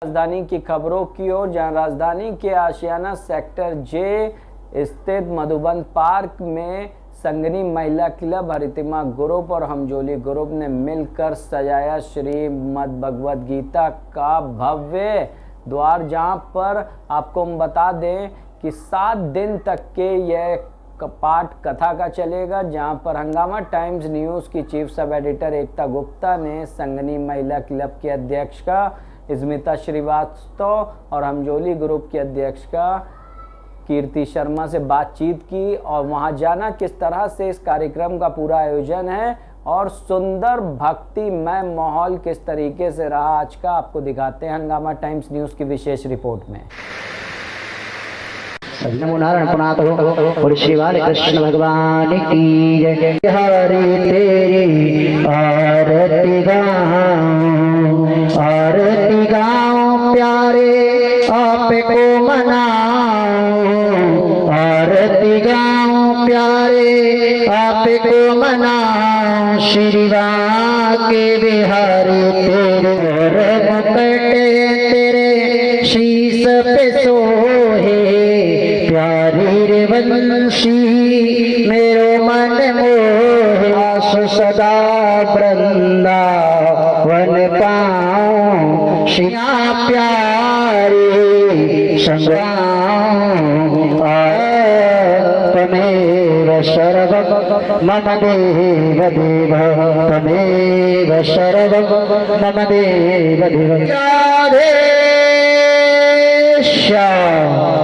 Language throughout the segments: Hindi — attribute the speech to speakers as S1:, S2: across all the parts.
S1: राजधानी की खबरों की ओर, जहां राजधानी के आशियाना सेक्टर जे स्थित मधुबन पार्क में संगनी महिला क्लब, हरितिमा ग्रुप और हमजोली ग्रुप ने मिलकर सजाया श्रीमद् भगवद गीता का भव्य द्वार, जहां पर आपको हम बता दें कि 7 दिन तक के यह पाठ कथा का चलेगा। जहां पर हंगामा टाइम्स न्यूज़ की चीफ सब एडिटर एकता गुप्ता ने संगनी महिला क्लब के अध्यक्ष का स्मिता श्रीवास्तव और हमजोली ग्रुप के अध्यक्ष का कीर्ति शर्मा से बातचीत की और वहां जाना किस तरह से इस कार्यक्रम का पूरा आयोजन है और सुंदर भक्तिमय माहौल किस तरीके से रहा आज का, आपको दिखाते हैं हंगामा टाइम्स न्यूज़ की विशेष रिपोर्ट में।
S2: नमो नारायण पुनात हो और श्री बाल कृष्ण भगवान की जय। हरि तेरी आरती गाऊं प्यारे आपको मनाऊं, आरती गाऊं प्यारे आपको मनाऊं। श्री के बिहारी तेरे मुकटे तेरे शीस पे सोहे, प्यारी रे वंशी मेरो मन मोहे। आसु सदा वृंदावन पाऊं, श्रिया प्यारी संग्राम। तमेव सर्वं मम देव देव, तमेव सर्वं मम देव देव। राधे श्याम।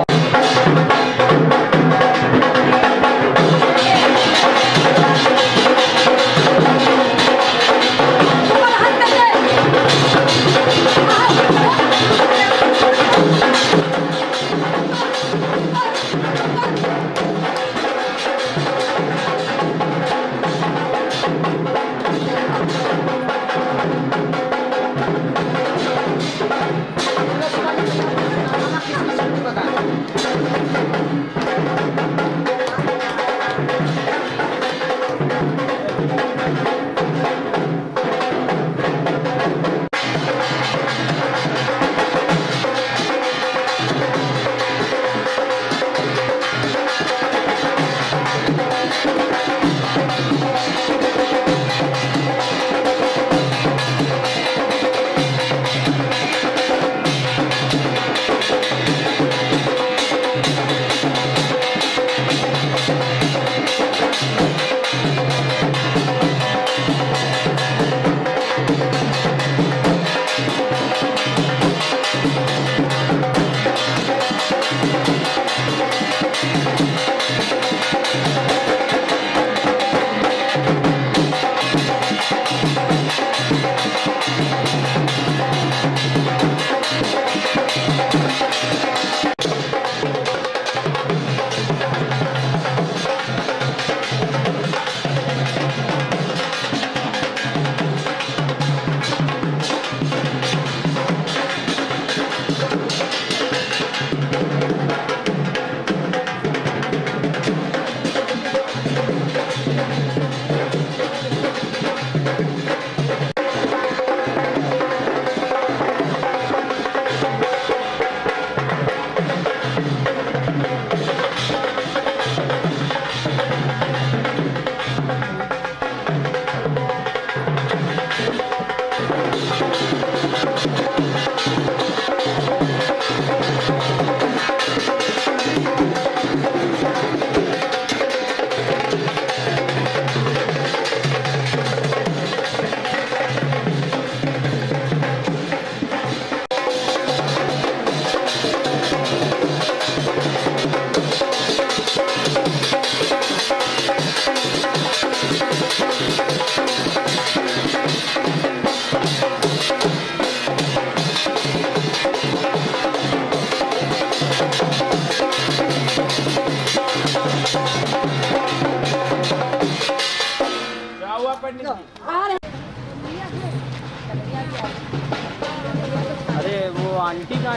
S1: अरे वो आंटी का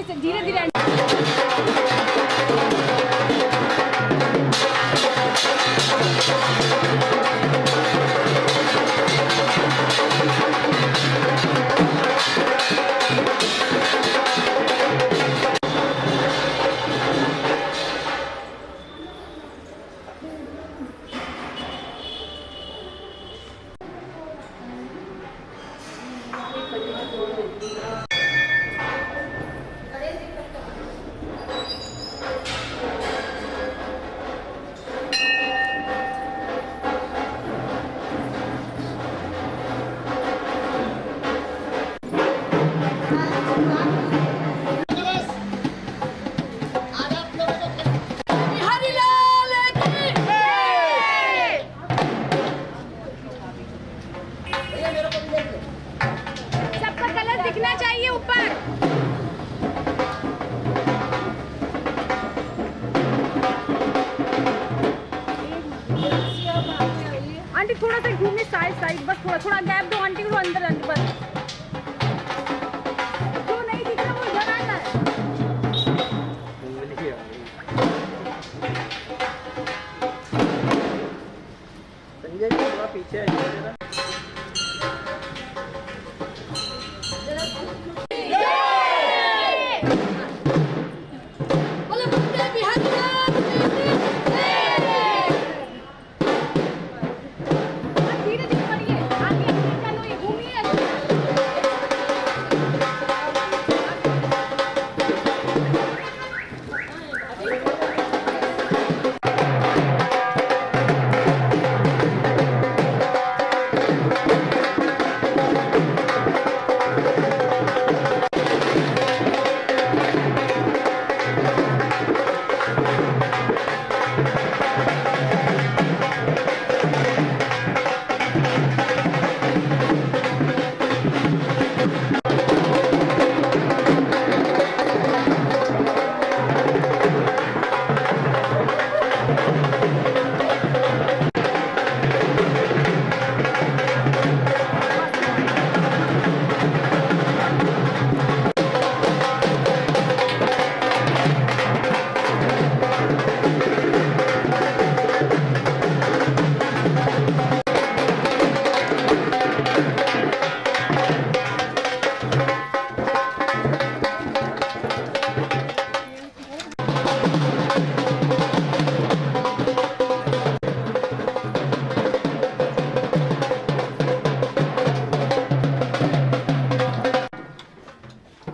S3: आगे से धीरे धीरे सबका कलर दिखना चाहिए ऊपर। आंटी थोड़ा सा घूमिए साइड साइड, बस थोड़ा थोड़ा गैप दो आंटी को, अंदर अंदर बस। जो नहीं दिख रहा वो इधर आता है।
S1: संजय जी थोड़ा पीछे आइए।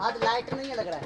S2: आज लाइट नहीं है लग रहा है।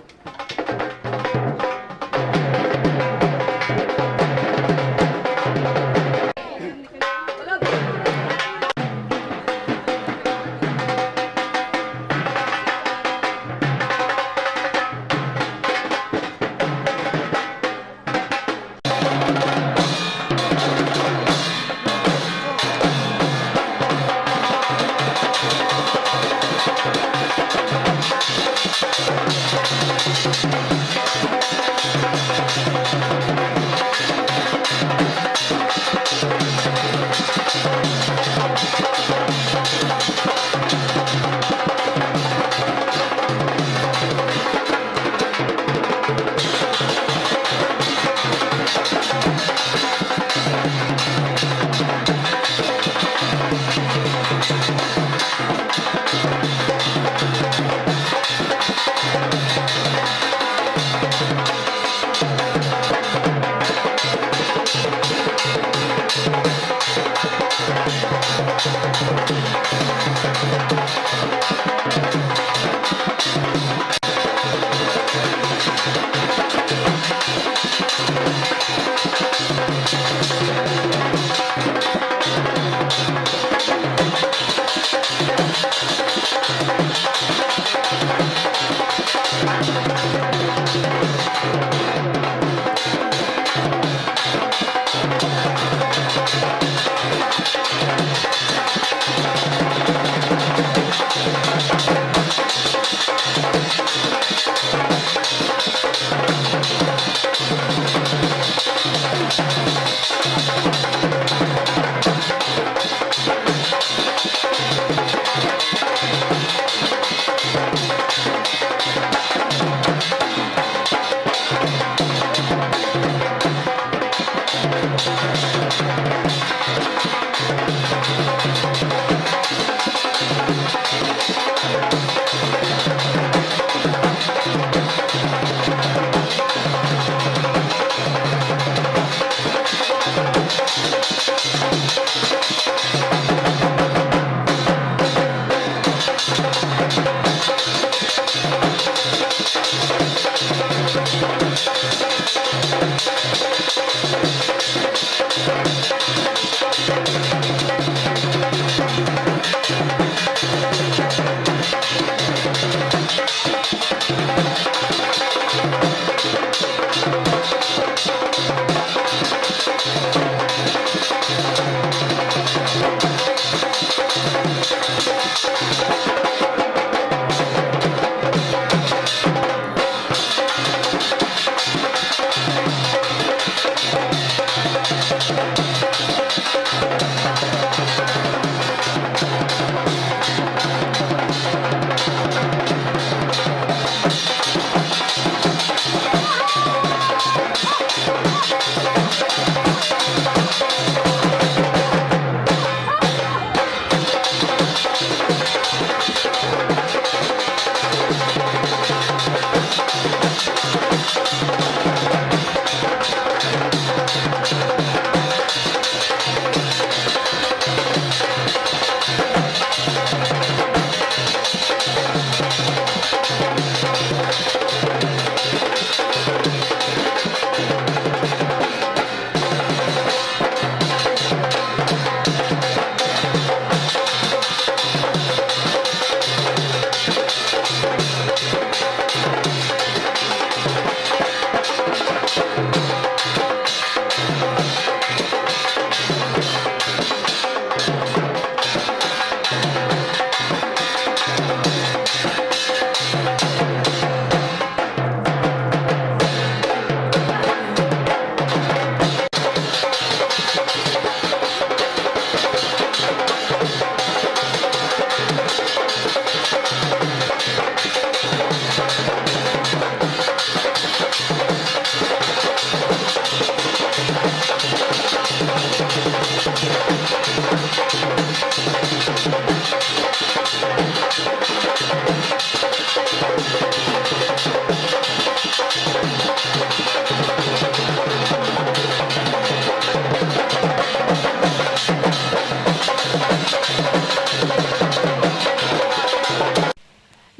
S3: Thank you.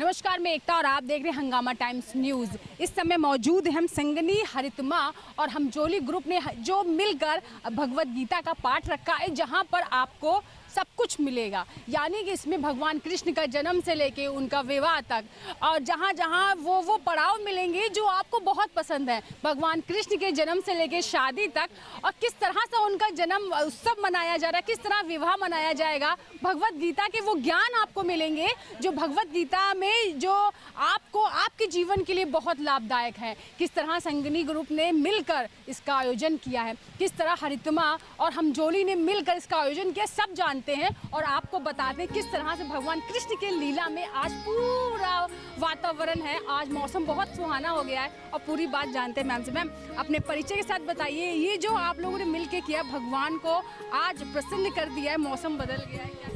S3: नमस्कार, मैं एकता और आप देख रहे हैं हंगामा टाइम्स न्यूज़। इस समय मौजूद हैं हम संगनी, हरितमा और हमजोली ग्रुप ने जो मिलकर भगवत गीता का पाठ रखा है, जहां पर आपको सब कुछ मिलेगा। यानी कि इसमें भगवान कृष्ण का जन्म से लेके उनका विवाह तक और जहाँ जहाँ वो पड़ाव मिलेंगे जो आपको बहुत पसंद है। भगवान कृष्ण के जन्म से लेके शादी तक और किस तरह से उनका जन्म उत्सव मनाया जा रहा है, किस तरह विवाह मनाया जाएगा। भगवत गीता के वो ज्ञान आपको मिलेंगे जो भगवत गीता में जो आपको आपके जीवन के लिए बहुत लाभदायक है। किस तरह संगनी ग्रुप ने मिलकर इसका आयोजन किया है, किस तरह हरितमा और हमजोली ने मिलकर इसका आयोजन किया, सब जानते हैं और आपको बताते हैं किस तरह से भगवान कृष्ण के लीला में आज पूरा वातावरण है। आज मौसम बहुत सुहाना हो गया है और पूरी बात जानते हैं मैम से। मैम, अपने परिचय के साथ बताइए, ये जो आप लोगों ने मिलके किया, भगवान को आज प्रसन्न कर दिया है, मौसम बदल गया है, क्या?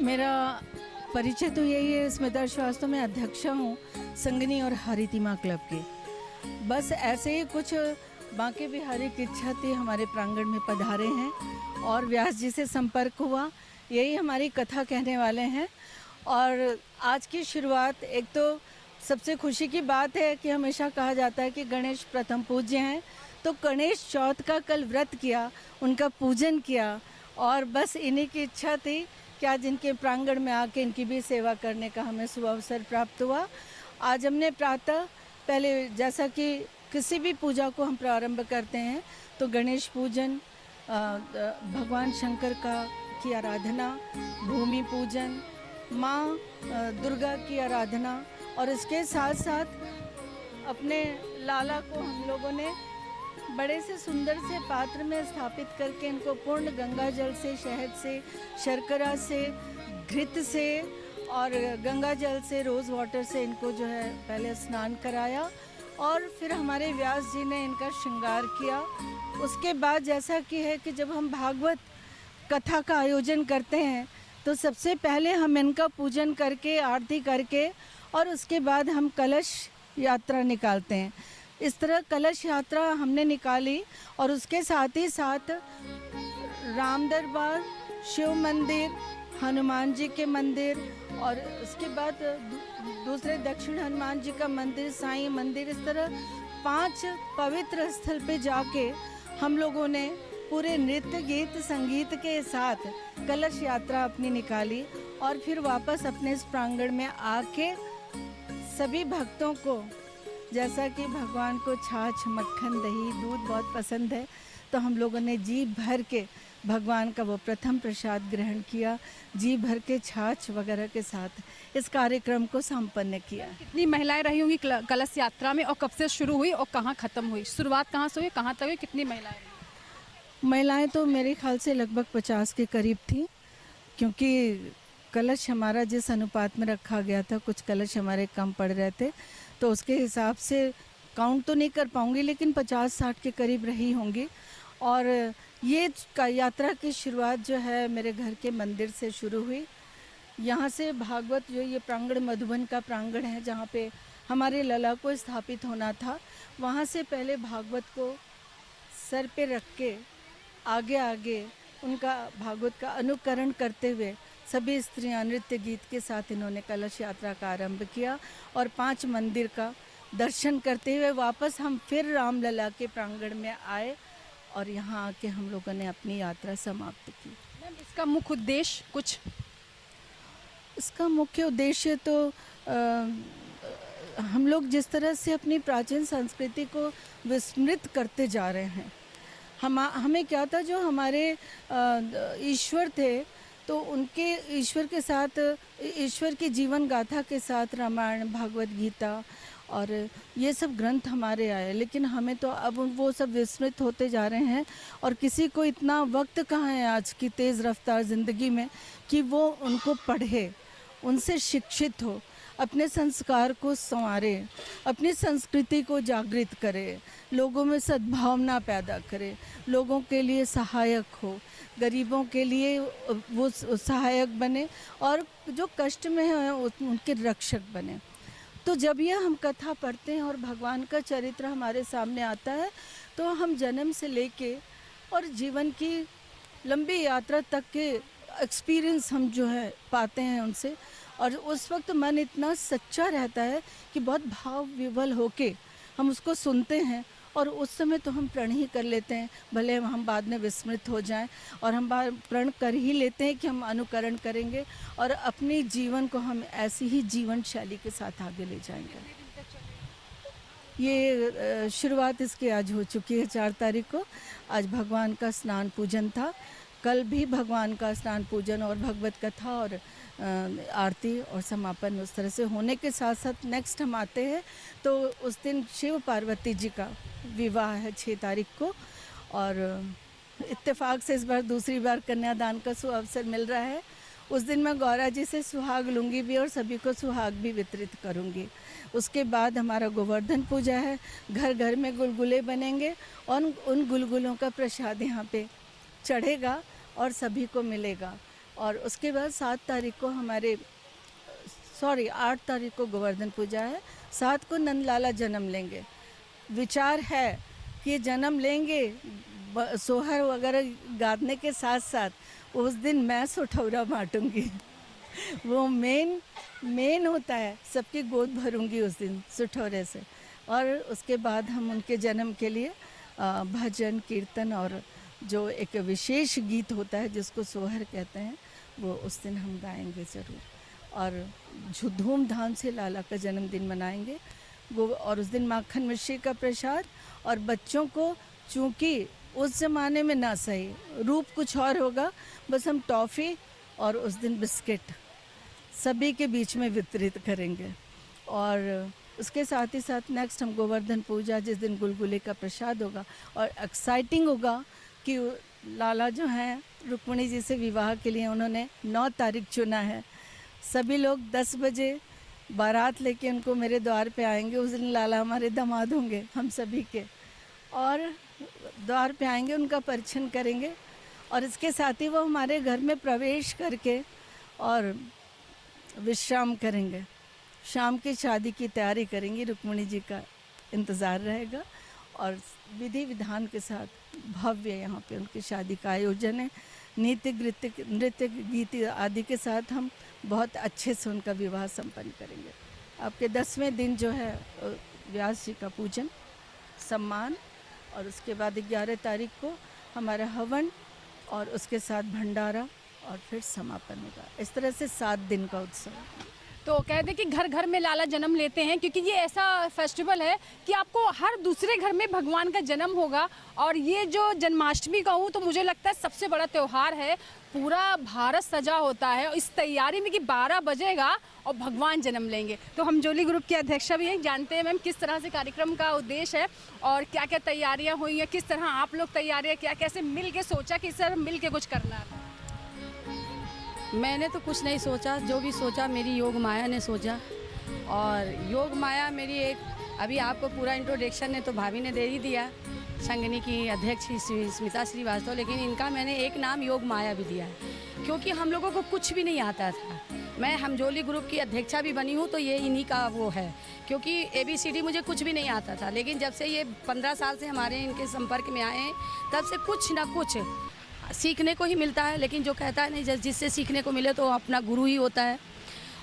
S4: मेरा परिचय तो यही है, स्मिता श्रीवास्तव में अध्यक्षा हूँ संगनी और हरितिमा क्लब के। बस ऐसे ही कुछ बांके बिहारी की इच्छा थी, हमारे प्रांगण में पधारे हैं और व्यास जी से संपर्क हुआ, यही हमारी कथा कहने वाले हैं। और आज की शुरुआत, एक तो सबसे खुशी की बात है कि हमेशा कहा जाता है कि गणेश प्रथम पूज्य हैं, तो गणेश चौथ का कल व्रत किया, उनका पूजन किया और बस इन्हीं की इच्छा थी कि आज इनके प्रांगण में आके इनकी भी सेवा करने का हमें सुअवसर प्राप्त हुआ। आज हमने प्रातः पहले, जैसा कि किसी भी पूजा को हम प्रारंभ करते हैं, तो गणेश पूजन, भगवान शंकर की आराधना, भूमि पूजन, माँ दुर्गा की आराधना और इसके साथ साथ अपने लाला को हम लोगों ने बड़े से सुंदर से पात्र में स्थापित करके इनको पूर्ण गंगा जल से, शहद से, शर्करा से, घृत से और गंगा जल से, रोज़ वाटर से इनको जो है पहले स्नान कराया और फिर हमारे व्यास जी ने इनका श्रृंगार किया। उसके बाद जैसा कि है कि जब हम भागवत कथा का आयोजन करते हैं तो सबसे पहले हम इनका पूजन करके आरती करके और उसके बाद हम कलश यात्रा निकालते हैं। इस तरह कलश यात्रा हमने निकाली और उसके साथ ही साथ राम दरबार, शिव मंदिर, हनुमान जी के मंदिर और उसके बाद दूसरे दक्षिण हनुमान जी का मंदिर, साईं मंदिर, इस तरह 5 पवित्र स्थल पे जाके हम लोगों ने पूरे नृत्य गीत संगीत के साथ कलश यात्रा अपनी निकाली और फिर वापस अपने इस प्रांगण में आके सभी भक्तों को, जैसा कि भगवान को छाछ, मक्खन, दही, दूध बहुत पसंद है, तो हम लोगों ने जी भर के भगवान का वो प्रथम प्रसाद ग्रहण किया, जी भर के छाछ वगैरह के साथ इस कार्यक्रम को संपन्न किया।
S3: कितनी महिलाएं रही होंगी कलश यात्रा में और कब से शुरू हुई और कहाँ खत्म हुई? शुरुआत कहाँ से हुई, कहाँ तक हुई, कितनी महिलाएं रही?
S4: महिलाएं तो मेरे ख्याल से लगभग 50 के करीब थी, क्योंकि कलश हमारा जिस अनुपात में रखा गया था, कुछ कलश हमारे कम पड़ रहे थे, तो उसके हिसाब से काउंट तो नहीं कर पाऊंगी, लेकिन 50-60 के करीब रही होंगी। और ये यात्रा की शुरुआत जो है मेरे घर के मंदिर से शुरू हुई। यहाँ से भागवत जो ये प्रांगण मधुबन का प्रांगण है जहाँ पे हमारे लला को स्थापित होना था, वहाँ से पहले भागवत को सर पे रख के आगे आगे उनका भागवत का अनुकरण करते हुए सभी स्त्रियां नृत्य गीत के साथ इन्होंने कलश यात्रा का आरंभ किया और 5 मंदिर का दर्शन करते हुए वापस हम फिर रामलला के प्रांगण में आए और यहाँ आके हम लोगों ने अपनी यात्रा समाप्त की।
S3: मैम, इसका मुख्य उद्देश्य कुछ?
S4: इसका मुख्य उद्देश्य तो हम लोग जिस तरह से अपनी प्राचीन संस्कृति को विस्मृत करते जा रहे हैं, हमें क्या था, जो हमारे ईश्वर थे तो उनके ईश्वर के साथ, ईश्वर की जीवन गाथा के साथ रामायण, भागवत गीता और ये सब ग्रंथ हमारे आए, लेकिन हमें तो अब वो सब विस्मृत होते जा रहे हैं और किसी को इतना वक्त कहाँ है आज की तेज़ रफ्तार ज़िंदगी में कि वो उनको पढ़े, उनसे शिक्षित हो, अपने संस्कार को संवारे, अपनी संस्कृति को जागृत करे, लोगों में सद्भावना पैदा करे, लोगों के लिए सहायक हो, गरीबों के लिए वो सहायक बने और जो कष्ट में हैं उनके रक्षक बने। तो जब यह हम कथा पढ़ते हैं और भगवान का चरित्र हमारे सामने आता है तो हम जन्म से लेके और जीवन की लंबी यात्रा तक के एक्सपीरियंस हम जो है पाते हैं उनसे, और उस वक्त मन इतना सच्चा रहता है कि बहुत भाव विवल होके हम उसको सुनते हैं और उस समय तो हम प्रण ही कर लेते हैं, भले हम बाद में विस्मृत हो जाएं, और हम प्रण कर ही लेते हैं कि हम अनुकरण करेंगे और अपने जीवन को हम ऐसी ही जीवन शैली के साथ आगे ले जाएंगे। ये शुरुआत इसकी आज हो चुकी है 4 तारीख को। आज भगवान का स्नान पूजन था, कल भी भगवान का स्नान पूजन और भगवत कथा और आरती और समापन उस तरह से होने के साथ साथ नेक्स्ट हम आते हैं तो उस दिन शिव पार्वती जी का विवाह है 6 तारीख को, और इत्तेफाक से इस बार दूसरी बार कन्यादान का सुअवसर मिल रहा है। उस दिन मैं गौरा जी से सुहाग लूँगी भी और सभी को सुहाग भी वितरित करूँगी। उसके बाद हमारा गोवर्धन पूजा है, घर घर में गुलगुले बनेंगे और उन गुलगुलों का प्रसाद यहाँ पे चढ़ेगा और सभी को मिलेगा। और उसके बाद 8 तारीख को गोवर्धन पूजा है, 7 को नंदलाला जन्म लेंगे। विचार है कि ये जन्म लेंगे, सोहर वगैरह गाने के साथ साथ उस दिन मैं सुठौरा बांटूंगी वो मेन होता है, सबकी गोद भरूंगी उस दिन सुठौरे से। और उसके बाद हम उनके जन्म के लिए भजन कीर्तन और जो एक विशेष गीत होता है जिसको सोहर कहते हैं वो उस दिन हम गाएंगे ज़रूर, और धूमधाम से लाला का जन्मदिन मनाएंगे। और उस दिन माखन मिश्री का प्रसाद, और बच्चों को चूँकि उस ज़माने में ना सही रूप कुछ और होगा, बस हम टॉफ़ी और उस दिन बिस्किट सभी के बीच में वितरित करेंगे। और उसके साथ ही साथ नेक्स्ट हम गोवर्धन पूजा, जिस दिन गुलगुले का प्रसाद होगा, और एक्साइटिंग होगा कि लाला जो हैं रुक्मिणी जी से विवाह के लिए उन्होंने 9 तारीख चुना है। सभी लोग 10 बजे बारात लेके उनको मेरे द्वार पे आएंगे। उस दिन लाला हमारे दामाद होंगे हम सभी के, और द्वार पे आएंगे, उनका परिछन करेंगे और इसके साथ ही वो हमारे घर में प्रवेश करके और विश्राम करेंगे। शाम की शादी की तैयारी करेंगी, रुक्मिणी जी का इंतज़ार रहेगा और विधि विधान के साथ भव्य यहाँ पे उनकी शादी का आयोजन है। नृत्य गीत आदि के साथ हम बहुत अच्छे से उनका विवाह संपन्न करेंगे। आपके 10वें दिन जो है व्यास जी का पूजन सम्मान, और उसके बाद 11 तारीख को हमारा हवन और उसके साथ भंडारा और फिर समापन होगा। इस तरह से 7 दिन का उत्सव है।
S3: तो कहते हैं कि घर घर में लाला जन्म लेते हैं, क्योंकि ये ऐसा फेस्टिवल है कि आपको हर दूसरे घर में भगवान का जन्म होगा। और ये जो जन्माष्टमी कहूँ तो मुझे लगता है सबसे बड़ा त्यौहार है। पूरा भारत सजा होता है इस तैयारी में कि 12 बजेगा और भगवान जन्म लेंगे। तो हम जोली ग्रुप के अध्यक्षा भी हैं, जानते हैं मैम किस तरह से कार्यक्रम का उद्देश्य है और क्या क्या तैयारियाँ हुई हैं, किस तरह आप लोग तैयारियाँ क्या कैसे मिल के सोचा कि सर मिल के कुछ करना है।
S5: मैंने तो कुछ नहीं सोचा, जो भी सोचा मेरी योग माया ने सोचा। और योग माया मेरी एक, अभी आपको पूरा इंट्रोडक्शन ने तो भाभी ने दे ही दिया, संगनी की अध्यक्ष स्मिता श्रीवास्तव, लेकिन इनका मैंने एक नाम योग माया भी दिया है क्योंकि हम लोगों को कुछ भी नहीं आता था। मैं हमजोली ग्रुप की अध्यक्षा भी बनी हूँ तो ये इन्हीं का वो है, क्योंकि ABCD मुझे कुछ भी नहीं आता था। लेकिन जब से ये 15 साल से हमारे इनके संपर्क में आए हैं तब से कुछ ना कुछ सीखने को ही मिलता है। लेकिन जो कहता है नहीं, जिससे सीखने को मिले तो अपना गुरु ही होता है।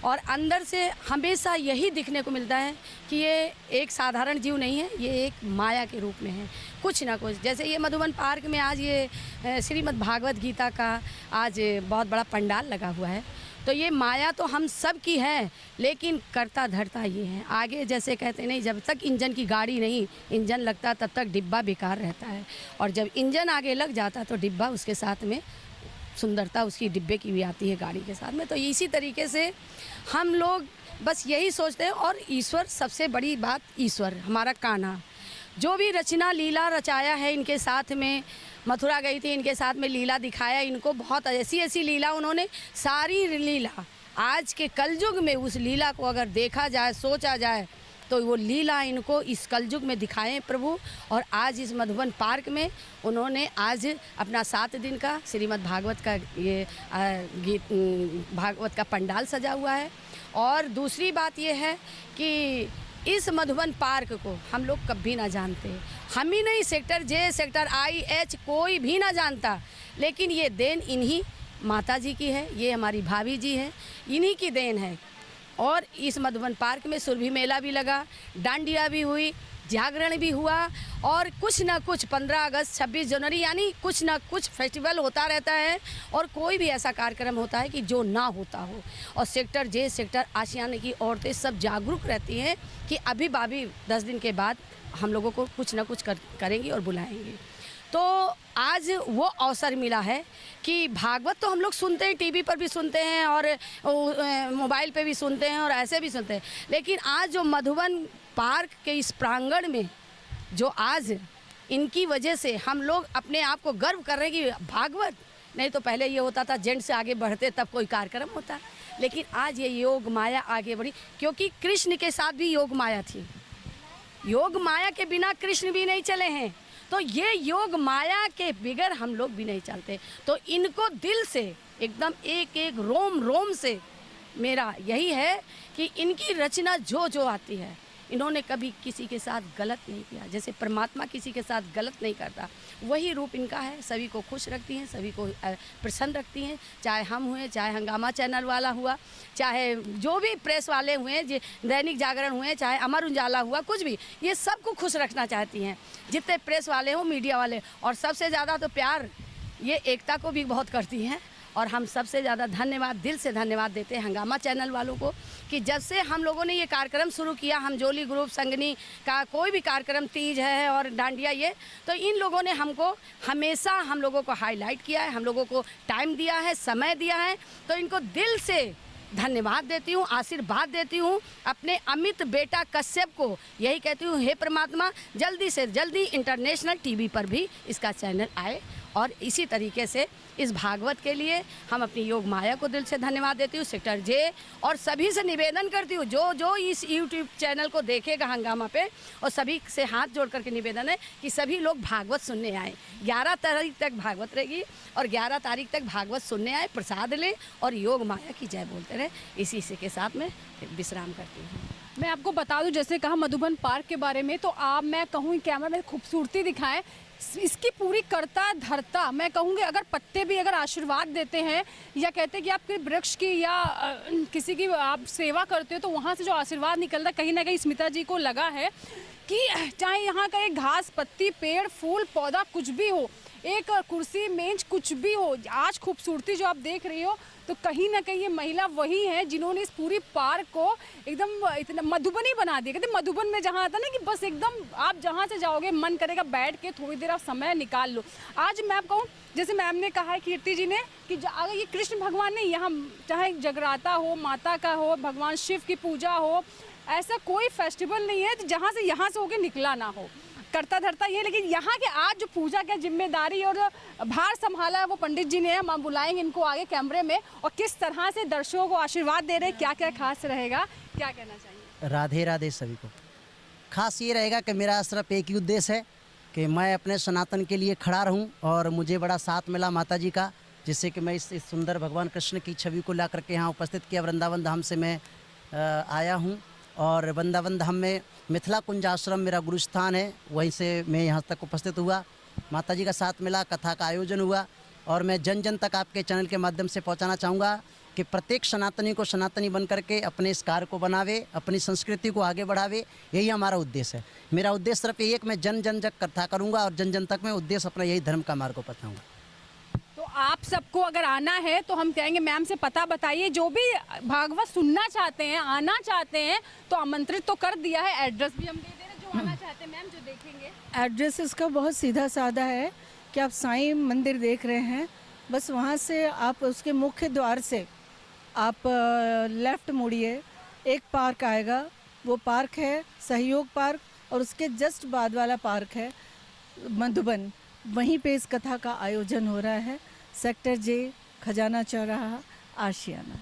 S5: और अंदर से हमेशा यही दिखने को मिलता है कि ये एक साधारण जीव नहीं है, ये एक माया के रूप में है। कुछ ना कुछ, जैसे ये मधुबन पार्क में आज ये श्रीमद् भागवत गीता का आज बहुत बड़ा पंडाल लगा हुआ है। तो ये माया तो हम सब की है, लेकिन करता धरता ये है। आगे जैसे कहते नहीं, जब तक इंजन की गाड़ी नहीं इंजन लगता तब तक डिब्बा बेकार रहता है, और जब इंजन आगे लग जाता तो डिब्बा उसके साथ में सुंदरता उसकी डिब्बे की भी आती है गाड़ी के साथ में। तो इसी तरीके से हम लोग बस यही सोचते हैं। और ईश्वर, सबसे बड़ी बात ईश्वर हमारा कान्हा, जो भी रचना लीला रचाया है इनके साथ में, मथुरा गई थी इनके साथ में लीला दिखाया इनको, बहुत ऐसी ऐसी लीला उन्होंने, सारी लीला आज के कलयुग में उस लीला को अगर देखा जाए सोचा जाए तो वो लीला इनको इस कलयुग में दिखाएं प्रभु। और आज इस मधुबन पार्क में उन्होंने आज अपना 7 दिन का श्रीमद् भागवत का ये गीत भागवत का पंडाल सजा हुआ है। और दूसरी बात ये है कि इस मधुबन पार्क को हम लोग कभी ना जानते, हम ही नहीं, sector J sector I H कोई भी ना जानता, लेकिन ये देन इन्हीं माता जी की है, ये हमारी भाभी जी है, इन्हीं की देन है। और इस मधुबन पार्क में सुरभि मेला भी लगा, डांडिया भी हुई, जागरण भी हुआ, और कुछ ना कुछ 15 अगस्त 26 जनवरी यानी कुछ ना कुछ फेस्टिवल होता रहता है। और कोई भी ऐसा कार्यक्रम होता है कि जो ना होता हो। और सेक्टर J सेक्टर आशियाने की औरतें सब जागरूक रहती हैं कि अभी भाभी 10 दिन के बाद हम लोगों को कुछ ना कुछ करेंगी और बुलाएंगे। तो आज वो अवसर मिला है कि भागवत तो हम लोग सुनते हैं, टीवी पर भी सुनते हैं और मोबाइल पे भी सुनते हैं और ऐसे भी सुनते हैं, लेकिन आज जो मधुबन पार्क के इस प्रांगण में जो आज इनकी वजह से हम लोग अपने आप को गर्व कर रहे हैं कि भागवत, नहीं तो पहले ये होता था जेंट्स से आगे बढ़ते तब कोई कार्यक्रम होता, लेकिन आज ये योग माया आगे बढ़ी, क्योंकि कृष्ण के साथ भी योग माया थी। योग माया के बिना कृष्ण भी नहीं चले हैं, तो ये योग माया के बिगैर हम लोग भी नहीं चलते। तो इनको दिल से एकदम एक एक रोम रोम से मेरा यही है कि इनकी रचना जो जो आती है, इन्होंने कभी किसी के साथ गलत नहीं किया। जैसे परमात्मा किसी के साथ गलत नहीं करता, वही रूप इनका है। सभी को खुश रखती हैं, सभी को प्रसन्न रखती हैं, चाहे हम हुए, चाहे हंगामा चैनल वाला हुआ, चाहे जो भी प्रेस वाले हुए, दैनिक जागरण हुए, चाहे अमर उजाला हुआ, कुछ भी, ये सबको खुश रखना चाहती हैं, जितने प्रेस वाले हों, मीडिया वाले। और सबसे ज़्यादा तो प्यार ये एकता को भी बहुत करती हैं। और हम सबसे ज़्यादा धन्यवाद, दिल से धन्यवाद देते हैं हंगामा चैनल वालों को कि जब से हम लोगों ने ये कार्यक्रम शुरू किया, हमजोली ग्रुप संगनी का कोई भी कार्यक्रम, तीज है और डांडिया, ये तो इन लोगों ने हमको हमेशा हम लोगों को हाईलाइट किया है, हम लोगों को टाइम दिया है, समय दिया है। तो इनको दिल से धन्यवाद देती हूँ, आशीर्वाद देती हूँ। अपने अमित बेटा कश्यप को यही कहती हूँ, हे परमात्मा जल्दी से जल्दी इंटरनेशनल टीवी पर भी इसका चैनल आए और इसी तरीके से इस भागवत के लिए हम अपनी योग माया को दिल से धन्यवाद देती हूँ, सेक्टर जे, और सभी से निवेदन करती हूँ जो इस यूट्यूब चैनल को देखेगा हंगामा पे, और सभी से हाथ जोड़ करके निवेदन है कि सभी लोग भागवत सुनने आए। 11 तारीख तक भागवत रहेगी और 11 तारीख तक भागवत सुनने आए, प्रसाद लें और योग माया की जय बोलते रहे। इसी के साथ में विश्राम करती हूँ।
S3: मैं आपको बता दूं, जैसे कहा मधुबन पार्क के बारे में, तो आप, मैं कहूँ कैमरा में खूबसूरती दिखाएं, इसकी पूरी करता धरता, मैं कहूँगी अगर पत्ते भी अगर आशीर्वाद देते हैं या कहते हैं कि आप किसी वृक्ष की या किसी की आप सेवा करते हो तो वहाँ से जो आशीर्वाद निकलता है, कहीं ना कहीं स्मिता जी को लगा है कि चाहे यहाँ का एक घास पत्ती पेड़ फूल पौधा कुछ भी हो, एक कुर्सी मेज कुछ भी हो, आज खूबसूरती जो आप देख रही हो, तो कहीं ना कहीं ये महिला वही है जिन्होंने इस पूरी पार्क को एकदम इतना मधुबनी बना दिया। कहते मधुबन में जहाँ आता ना कि बस एकदम आप जहाँ से जाओगे मन करेगा बैठ के थोड़ी देर आप समय निकाल लो। आज मैं आपको, जैसे मैम ने कहा है, कीर्ति जी ने, कि अगर ये कृष्ण भगवान ने यहाँ चाहे जगराता हो, माता का हो, भगवान शिव की पूजा हो, ऐसा कोई फेस्टिवल नहीं है जहाँ से यहाँ से होके निकला ना हो, करता धरता ये। लेकिन यहाँ के आज जो पूजा की जिम्मेदारी और भार संभाला है वो पंडित जी ने। हम बुलाएंगे इनको आगे कैमरे में, और किस तरह से दर्शकों को आशीर्वाद दे रहे हैं, क्या क्या खास रहेगा, क्या कहना चाहिए?
S6: राधे राधे सभी को। खास ये रहेगा कि मेरा सिर्फ एक ही उद्देश्य है कि मैं अपने सनातन के लिए खड़ा रहूं, और मुझे बड़ा साथ मिला माता जी का, जिससे कि मैं इस सुंदर भगवान कृष्ण की छवि को ला करके यहाँ उपस्थित किया। वृंदावन धाम से मैं आया हूँ, और वृंदावन धाम में मिथिला कुंज आश्रम मेरा गुरुस्थान है, वहीं से मैं यहाँ तक उपस्थित हुआ। माता जी का साथ मिला, कथा का आयोजन हुआ, और मैं जन जन तक आपके चैनल के माध्यम से पहुँचाना चाहूँगा कि प्रत्येक सनातनी को सनातनी बन करके अपने इस कार्य को बनावे, अपनी संस्कृति को आगे बढ़ावे। यही हमारा उद्देश्य है। मेरा उद्देश्य सिर्फ यही है कि मैं जन जन तक कथा करूँगा, और जन जन तक मैं उद्देश्य अपना यही धर्म का मार्ग को पहुँचाऊँगा।
S3: तो आप सबको अगर आना है तो हम कहेंगे मैम से पता बताइए, जो भी भागवत सुनना चाहते हैं, आना चाहते हैं, तो आमंत्रित तो कर दिया है, एड्रेस भी हम दे दे रहे हैं, जो आना चाहते हैं मैम जो देखेंगे।
S4: एड्रेस इसका बहुत सीधा साधा है कि आप साईं मंदिर देख रहे हैं, बस वहाँ से आप उसके मुख्य द्वार से आप लेफ़्ट मुड़िए, एक पार्क आएगा, वो पार्क है सहयोग पार्क, और उसके जस्ट बाद वाला पार्क है मधुबन। वहीं पे इस कथा का आयोजन हो रहा है, सेक्टर जे, खजाना चौराहा, आशियाना।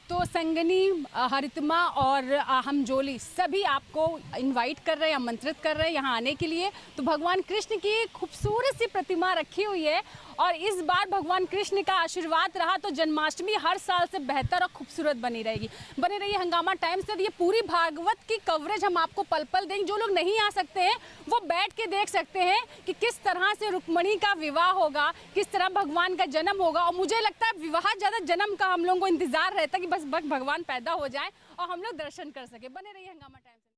S3: तो संगनी, हरितमा और हम जोली सभी आपको इनवाइट कर रहे हैं, आमंत्रित कर रहे हैं यहाँ आने के लिए। तो भगवान कृष्ण की खूबसूरत सी प्रतिमा रखी हुई है, और इस बार भगवान कृष्ण का आशीर्वाद रहा तो जन्माष्टमी हर साल से बेहतर और खूबसूरत बनी रहेगी। बने रहिए हंगामा टाइम्स से। ये पूरी भागवत की कवरेज हम आपको पल पल देंगे। जो लोग नहीं आ सकते हैं वो बैठ के देख सकते हैं कि किस तरह से रुक्मणी का विवाह होगा, किस तरह भगवान का जन्म होगा। और मुझे लगता है विवाह ज़्यादा जन्म का हम लोगों को इंतजार रहता है कि बस भगवान पैदा हो जाए और हम लोग दर्शन कर सके। बने रहिए हंगामा टाइम्स।